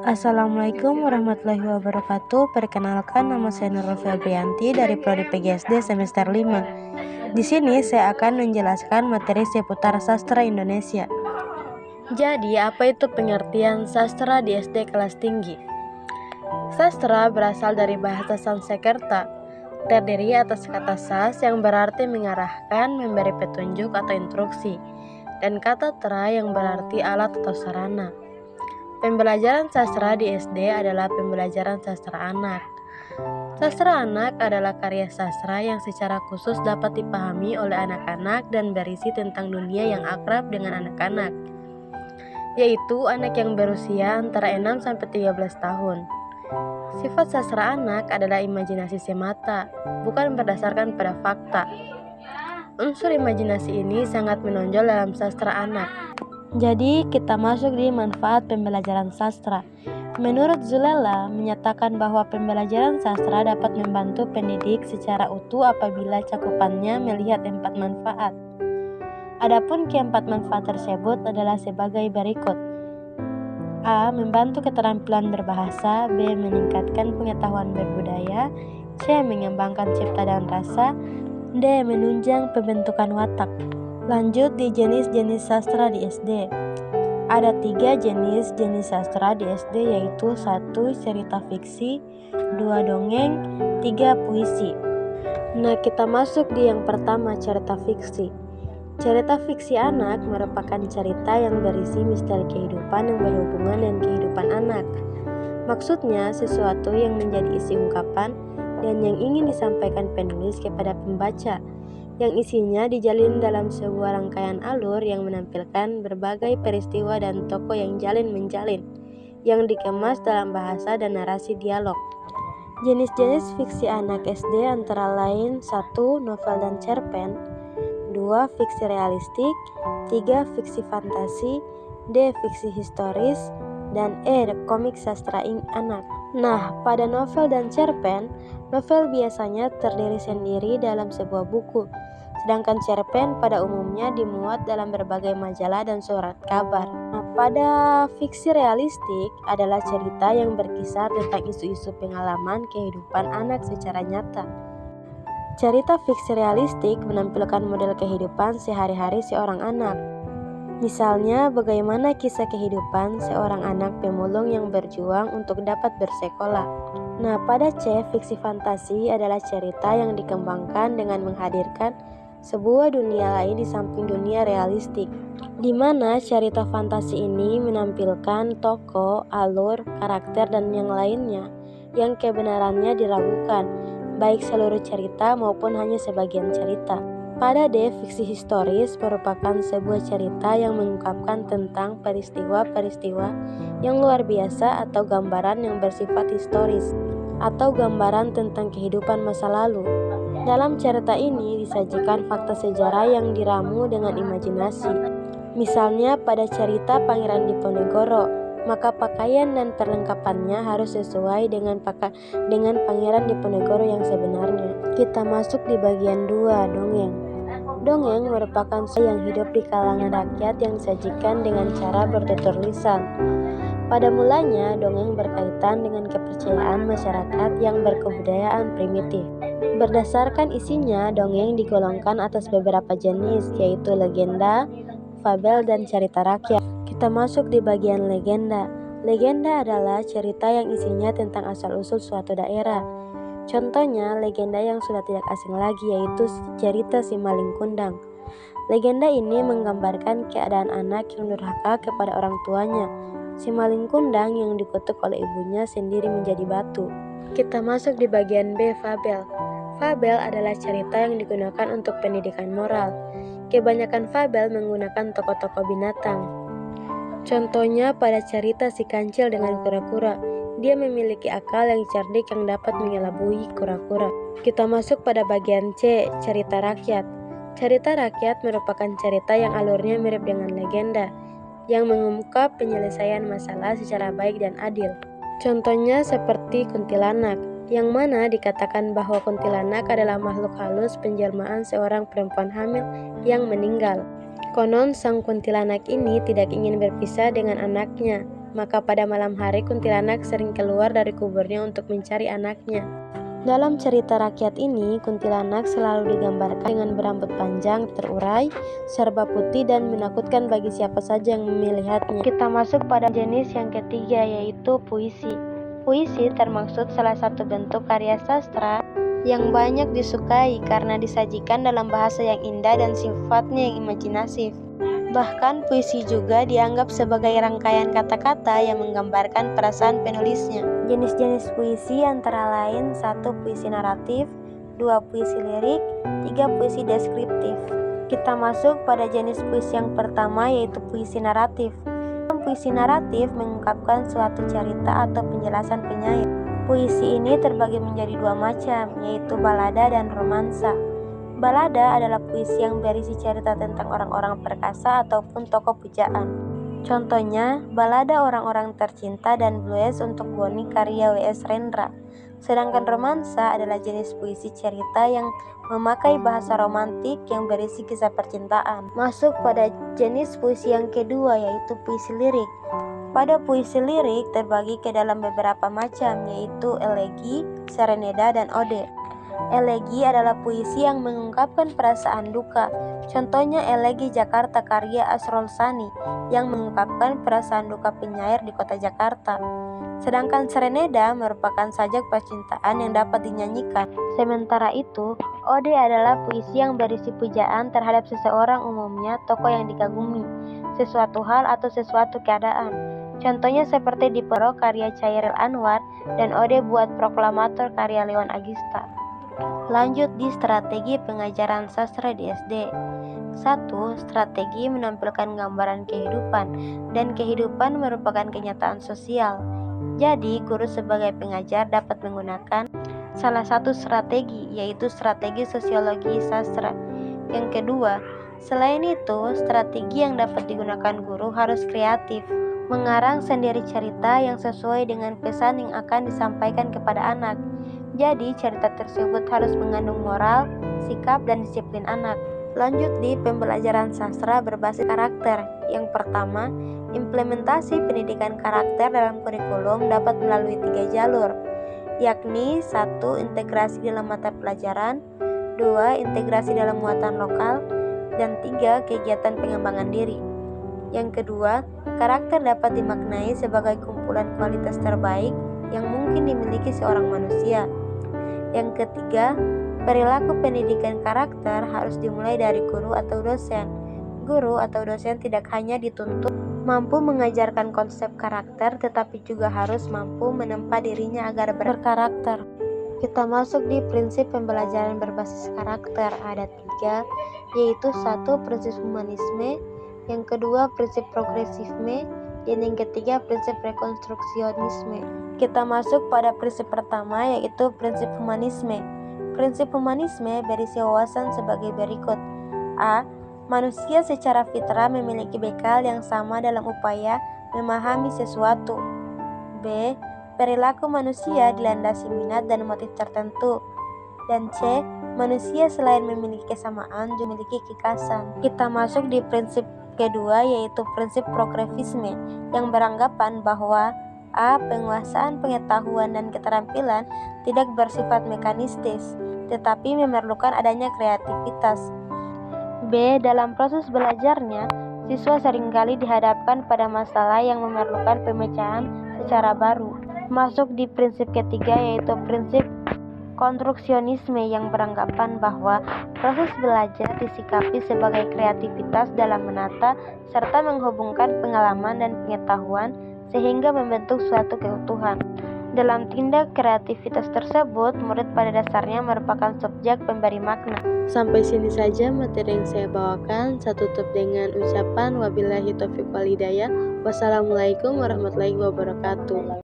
Assalamualaikum warahmatullahi wabarakatuh. Perkenalkan, nama saya Nurul Febrianti dari Prodi PGSD semester 5. Di sini saya akan menjelaskan materi seputar sastra Indonesia. Jadi, apa itu pengertian sastra di SD kelas tinggi? Sastra berasal dari bahasa Sanskerta, terdiri atas kata sas yang berarti mengarahkan, memberi petunjuk atau instruksi, dan kata tra yang berarti alat atau sarana. Pembelajaran sastra di SD adalah pembelajaran sastra anak. Sastra anak adalah karya sastra yang secara khusus dapat dipahami oleh anak-anak dan berisi tentang dunia yang akrab dengan anak-anak, yaitu anak yang berusia antara 6-13 tahun. Sifat sastra anak adalah imajinasi semata, bukan berdasarkan pada fakta. Unsur imajinasi ini sangat menonjol dalam sastra anak. Jadi, kita masuk di manfaat pembelajaran sastra. Menurut Zulela, menyatakan bahwa pembelajaran sastra dapat membantu pendidik secara utuh apabila cakupannya melihat 4 manfaat. Adapun keempat manfaat tersebut adalah sebagai berikut. A. Membantu keterampilan berbahasa. B. Meningkatkan pengetahuan berbudaya. C. Mengembangkan cipta dan rasa. D. Menunjang pembentukan watak. Lanjut di jenis-jenis sastra di SD. Ada 3 jenis sastra di SD, yaitu 1. Cerita fiksi, 2. Dongeng, 3. Puisi. Nah, kita masuk di yang pertama, cerita fiksi. Cerita fiksi anak merupakan cerita yang berisi misteri kehidupan yang berhubungan dengan kehidupan anak. Maksudnya, sesuatu yang menjadi isi ungkapan dan yang ingin disampaikan penulis kepada pembaca, yang isinya dijalin dalam sebuah rangkaian alur yang menampilkan berbagai peristiwa dan tokoh yang jalin-menjalin, yang dikemas dalam bahasa dan narasi dialog. Jenis-jenis fiksi anak SD antara lain 1. Novel dan cerpen, 2. Fiksi realistik, 3. Fiksi fantasi, D. Fiksi historis, dan E. Komik sastra anak. Nah, pada novel dan cerpen, novel biasanya terdiri sendiri dalam sebuah buku, sedangkan cerpen pada umumnya dimuat dalam berbagai majalah dan surat kabar. Nah, pada fiksi realistik adalah cerita yang berkisar tentang isu-isu pengalaman kehidupan anak secara nyata. Cerita fiksi realistik menampilkan model kehidupan sehari-hari seorang anak. Misalnya, bagaimana kisah kehidupan seorang anak pemulung yang berjuang untuk dapat bersekolah. Nah, pada C, fiksi fantasi adalah cerita yang dikembangkan dengan menghadirkan sebuah dunia lain di samping dunia realistik, di mana cerita fantasi ini menampilkan tokoh, alur, karakter, dan yang lainnya yang kebenarannya diragukan, baik seluruh cerita maupun hanya sebagian cerita. Pada D, fiksi historis merupakan sebuah cerita yang mengungkapkan tentang peristiwa-peristiwa yang luar biasa atau gambaran yang bersifat historis, atau gambaran tentang kehidupan masa lalu. Dalam cerita ini disajikan fakta sejarah yang diramu dengan imajinasi. Misalnya pada cerita Pangeran Diponegoro, maka pakaian dan perlengkapannya harus sesuai dengan Pangeran Diponegoro yang sebenarnya. Kita masuk di bagian 2, dongeng. Dongeng merupakan sesuatu yang hidup di kalangan rakyat yang disajikan dengan cara bertutur lisan. Pada mulanya, dongeng berkaitan dengan kepercayaan masyarakat yang berkebudayaan primitif. Berdasarkan isinya, dongeng digolongkan atas beberapa jenis, yaitu legenda, fabel, dan cerita rakyat. Kita masuk di bagian legenda. Legenda adalah cerita yang isinya tentang asal-usul suatu daerah. Contohnya, legenda yang sudah tidak asing lagi yaitu cerita Si Maling Kundang. Legenda ini menggambarkan keadaan anak yang durhaka kepada orang tuanya. Si Maling Kundang yang dikutuk oleh ibunya sendiri menjadi batu. Kita masuk di bagian B, fabel. Fabel adalah cerita yang digunakan untuk pendidikan moral. Kebanyakan fabel menggunakan tokoh-tokoh binatang. Contohnya pada cerita Si Kancil dengan kura-kura. Dia memiliki akal yang cerdik yang dapat mengelabui kura-kura. Kita masuk pada bagian C, cerita rakyat. Cerita rakyat merupakan cerita yang alurnya mirip dengan legenda, yang mengungkap penyelesaian masalah secara baik dan adil. Contohnya seperti kuntilanak, yang mana dikatakan bahwa kuntilanak adalah makhluk halus penjelmaan seorang perempuan hamil yang meninggal. Konon sang kuntilanak ini tidak ingin berpisah dengan anaknya, Maka pada malam hari kuntilanak sering keluar dari kuburnya untuk mencari anaknya. Dalam cerita rakyat ini, kuntilanak selalu digambarkan dengan berambut panjang, terurai, serba putih dan menakutkan bagi siapa saja yang melihatnya. Kita masuk pada jenis yang ketiga, yaitu puisi. Puisi termaksud salah satu bentuk karya sastra yang banyak disukai karena disajikan dalam bahasa yang indah dan sifatnya yang imajinatif. Bahkan puisi juga dianggap sebagai rangkaian kata-kata yang menggambarkan perasaan penulisnya. Jenis-jenis puisi antara lain 1. Puisi naratif, 2. Puisi lirik, 3. Puisi deskriptif. Kita masuk pada jenis puisi yang pertama, yaitu puisi naratif. Puisi naratif mengungkapkan suatu cerita atau penjelasan penyair. Puisi ini terbagi menjadi dua macam, yaitu balada dan romansa. Balada adalah puisi yang berisi cerita tentang orang-orang perkasa ataupun tokoh pujaan. Contohnya, balada orang-orang tercinta dan blues untuk Boni karya W.S. Rendra. Sedangkan romansa adalah jenis puisi cerita yang memakai bahasa romantik yang berisi kisah percintaan. Masuk pada jenis puisi yang kedua, yaitu puisi lirik. Pada puisi lirik terbagi ke dalam beberapa macam, yaitu elegi, serenada, dan ode. Elegi adalah puisi yang mengungkapkan perasaan duka. Contohnya elegi Jakarta karya Asrul Sani yang mengungkapkan perasaan duka penyair di kota Jakarta. Sedangkan serenada merupakan sajak percintaan yang dapat dinyanyikan. Sementara itu, ode adalah puisi yang berisi pujaan terhadap seseorang, umumnya tokoh yang dikagumi, sesuatu hal atau sesuatu keadaan. Contohnya seperti di Pero karya Chairil Anwar dan ode buat proklamator karya Leon Agista. Lanjut di strategi pengajaran sastra di SD. 1. Strategi menampilkan gambaran kehidupan, dan kehidupan merupakan kenyataan sosial. Jadi, guru sebagai pengajar dapat menggunakan salah satu strategi, yaitu strategi sosiologi sastra. Yang kedua, selain itu, strategi yang dapat digunakan guru harus kreatif, mengarang sendiri cerita yang sesuai dengan pesan yang akan disampaikan kepada anak. Jadi, cerita tersebut harus mengandung moral, sikap, dan disiplin anak. Lanjut di pembelajaran sastra berbasis karakter. Yang pertama, implementasi pendidikan karakter dalam kurikulum dapat melalui 3 jalur, yakni 1. Integrasi dalam mata pelajaran, 2. Integrasi dalam muatan lokal, dan 3. Kegiatan pengembangan diri. Yang kedua, karakter dapat dimaknai sebagai kumpulan kualitas terbaik yang mungkin dimiliki seorang manusia. Yang ketiga, perilaku pendidikan karakter harus dimulai dari guru atau dosen. Guru atau dosen tidak hanya dituntut mampu mengajarkan konsep karakter, tetapi juga harus mampu menempa dirinya agar berkarakter. Kita masuk di prinsip pembelajaran berbasis karakter. Ada 3, yaitu 1. Prinsip humanisme, yang kedua prinsip progresisme, dan yang ketiga prinsip rekonstruksionisme. Kita masuk pada prinsip pertama, yaitu prinsip humanisme. Prinsip humanisme berisi wawasan sebagai berikut. A. Manusia secara fitrah memiliki bekal yang sama dalam upaya memahami sesuatu. B. Perilaku manusia dilandasi minat dan motif tertentu. Dan C. Manusia selain memiliki kesamaan juga memiliki kekhasan. Kita masuk di prinsip kedua, yaitu prinsip progresisme, yang beranggapan bahwa A. Penguasaan pengetahuan dan keterampilan tidak bersifat mekanistis, tetapi memerlukan adanya kreativitas. B. Dalam proses belajarnya, siswa seringkali dihadapkan pada masalah yang memerlukan pemecahan secara baru. Masuk di prinsip ketiga, yaitu prinsip konstruksionisme, yang beranggapan bahwa proses belajar disikapi sebagai kreativitas dalam menata serta menghubungkan pengalaman dan pengetahuan sehingga membentuk suatu keutuhan. Dalam tindak kreativitas tersebut, murid pada dasarnya merupakan subjek pemberi makna. Sampai sini saja materi yang saya bawakan. Saya tutup dengan ucapan wabillahi taufiq wal hidayah. Wassalamualaikum warahmatullahi wabarakatuh.